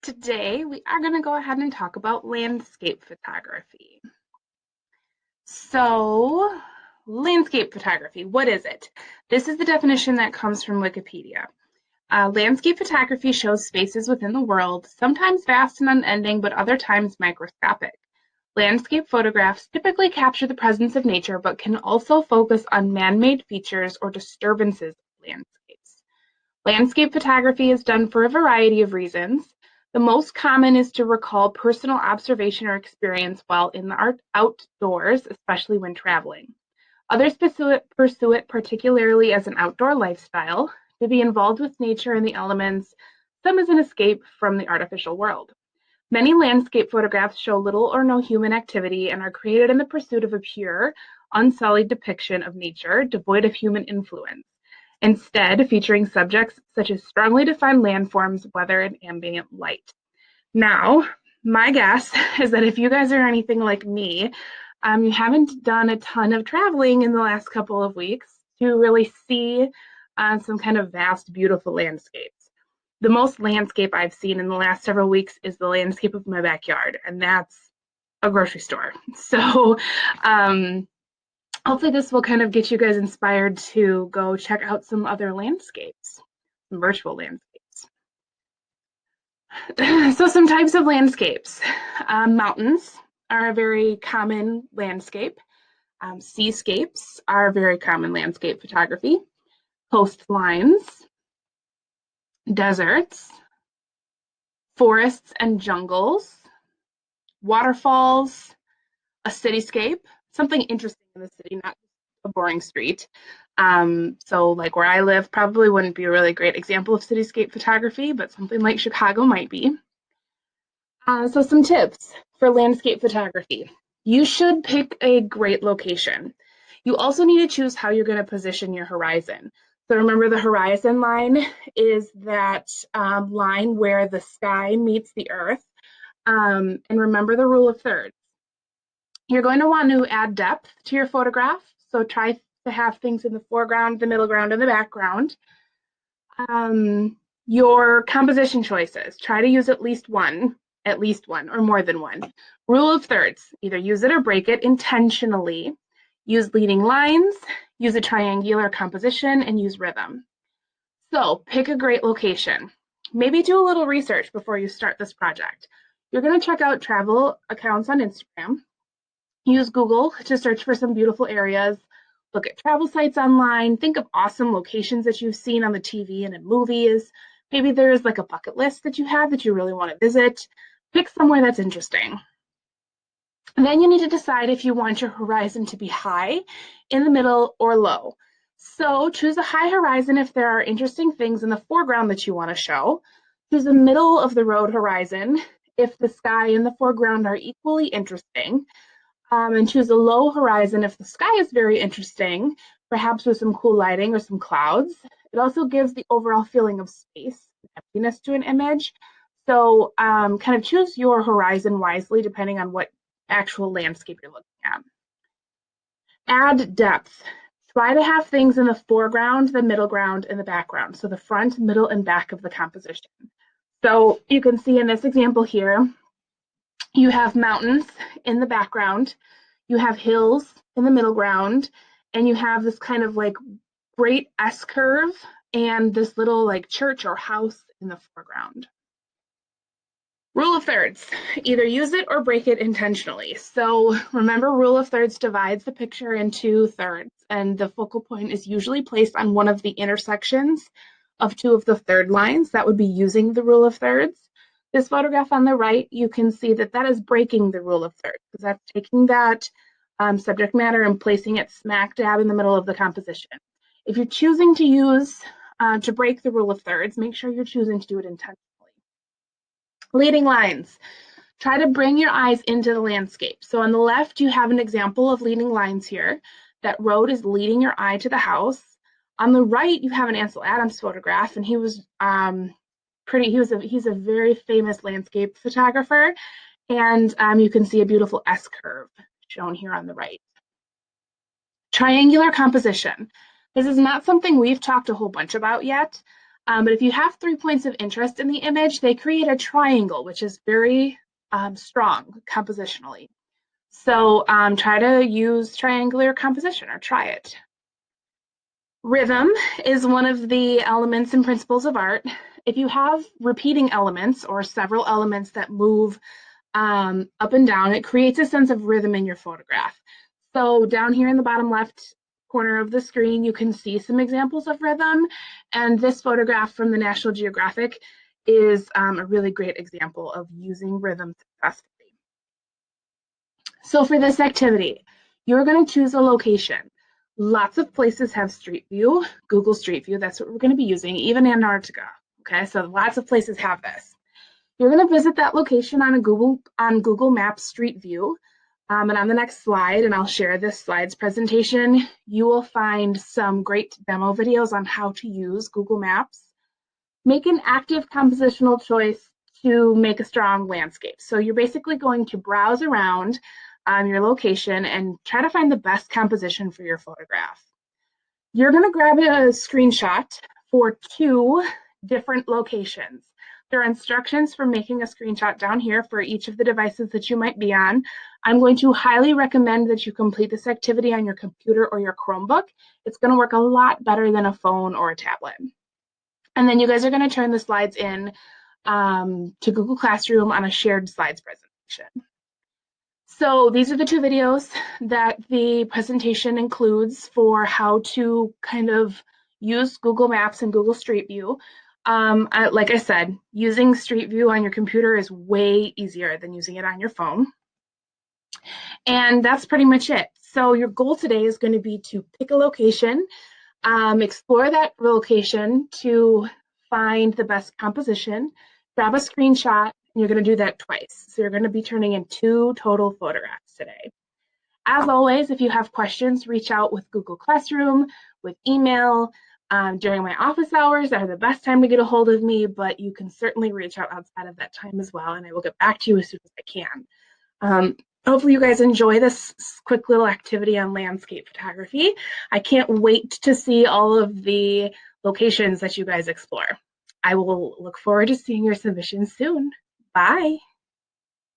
Today, we are going to go ahead and talk about landscape photography. So, landscape photography, what is it? This is the definition that comes from Wikipedia. Landscape photography shows spaces within the world, sometimes vast and unending, but other times microscopic. Landscape photographs typically capture the presence of nature, but can also focus on man-made features or disturbances of landscapes. Landscape photography is done for a variety of reasons. The most common is to recall personal observation or experience while in the outdoors, especially when traveling. Others pursue it particularly as an outdoor lifestyle, to be involved with nature and the elements, some as an escape from the artificial world. Many landscape photographs show little or no human activity and are created in the pursuit of a pure, unsullied depiction of nature, devoid of human influence, instead featuring subjects such as strongly defined landforms, weather, and ambient light. Now, my guess is that if you guys are anything like me, you haven't done a ton of traveling in the last couple of weeks to really see some kind of vast, beautiful landscapes. The most landscape I've seen in the last several weeks is the landscape of my backyard, and that's a grocery store. So, hopefully this will kind of get you guys inspired to go check out some other landscapes, some virtual landscapes. So some types of landscapes. Mountains are a very common landscape. Seascapes are very common landscape photography. Coastlines, deserts, forests and jungles, waterfalls, a cityscape, something interesting in the city, not a boring street. So like where I live probably wouldn't be a really great example of cityscape photography, but something like Chicago might be. So some tips for landscape photography. You should pick a great location. You also need to choose how you're going to position your horizon. So remember the horizon line is that line where the sky meets the earth. And remember the rule of thirds. You're going to want to add depth to your photograph. So try to have things in the foreground, the middle ground, and the background. Your composition choices. Try to use at least one, or more than one. Rule of thirds. Either use it or break it intentionally. Use leading lines, use a triangular composition, and use rhythm. So pick a great location. Maybe do a little research before you start this project. You're going to check out travel accounts on Instagram. Use Google to search for some beautiful areas. Look at travel sites online. Think of awesome locations that you've seen on the TV and in movies. Maybe there's like a bucket list that you have that you really want to visit. Pick somewhere that's interesting. And then you need to decide if you want your horizon to be high, in the middle, or low. So choose a high horizon if there are interesting things in the foreground that you want to show. Choose a middle of the road horizon if the sky and the foreground are equally interesting. And choose a low horizon if the sky is very interesting, perhaps with some cool lighting or some clouds. It also gives the overall feeling of space and emptiness to an image. So kind of choose your horizon wisely depending on what actual landscape you're looking at. Add depth. Try to have things in the foreground, the middle ground, and the background. So the front, middle, and back of the composition. So you can see in this example here, you have mountains in the background, you have hills in the middle ground, and you have this kind of like great S curve and this little like church or house in the foreground. Rule of thirds, either use it or break it intentionally. So remember, rule of thirds divides the picture into thirds, and the focal point is usually placed on one of the intersections of two of the third lines. That would be using the rule of thirds. This photograph on the right, you can see that that is breaking the rule of thirds, because that's taking that subject matter and placing it smack dab in the middle of the composition. If you're choosing to use, to break the rule of thirds, make sure you're choosing to do it intentionally. Leading lines. Try to bring your eyes into the landscape. So on the left, you have an example of leading lines here. That road is leading your eye to the house. On the right, you have an Ansel Adams photograph, and he was he's a very famous landscape photographer, and you can see a beautiful S curve shown here on the right. Triangular composition. This is not something we've talked a whole bunch about yet, But if you have 3 points of interest in the image, they create a triangle, which is very strong compositionally. So try to use triangular composition or try it. Rhythm is one of the elements and principles of art. If you have repeating elements or several elements that move up and down, it creates a sense of rhythm in your photograph. So down here in the bottom left corner of the screen, you can see some examples of rhythm. And this photograph from the National Geographic is a really great example of using rhythm successfully. So for this activity, you're going to choose a location. Lots of places have Street View, Google Street View. That's what we're going to be using, even Antarctica. Okay, so lots of places have this. You're going to visit that location on Google Maps Street View. And on the next slide, and I'll share this slides presentation, you will find some great demo videos on how to use Google Maps. Make an active compositional choice to make a strong landscape. So you're basically going to browse around your location and try to find the best composition for your photograph. You're going to grab a screenshot for 2 different locations. There are instructions for making a screenshot down here for each of the devices that you might be on. I'm going to highly recommend that you complete this activity on your computer or your Chromebook. It's going to work a lot better than a phone or a tablet. And then you guys are going to turn the slides in to Google Classroom on a shared slides presentation. So these are the 2 videos that the presentation includes for how to kind of use Google Maps and Google Street View. Like I said, using Street View on your computer is way easier than using it on your phone. And that's pretty much it. So your goal today is going to be to pick a location, explore that location to find the best composition, grab a screenshot, and you're going to do that twice. So you're going to be turning in 2 total photographs today. As always, if you have questions, reach out with Google Classroom, with email. During my office hours are the best time to get a hold of me, but you can certainly reach out outside of that time as well, and I will get back to you as soon as I can. Hopefully you guys enjoy this quick little activity on landscape photography. I can't wait to see all of the locations that you guys explore. I will look forward to seeing your submissions soon. Bye.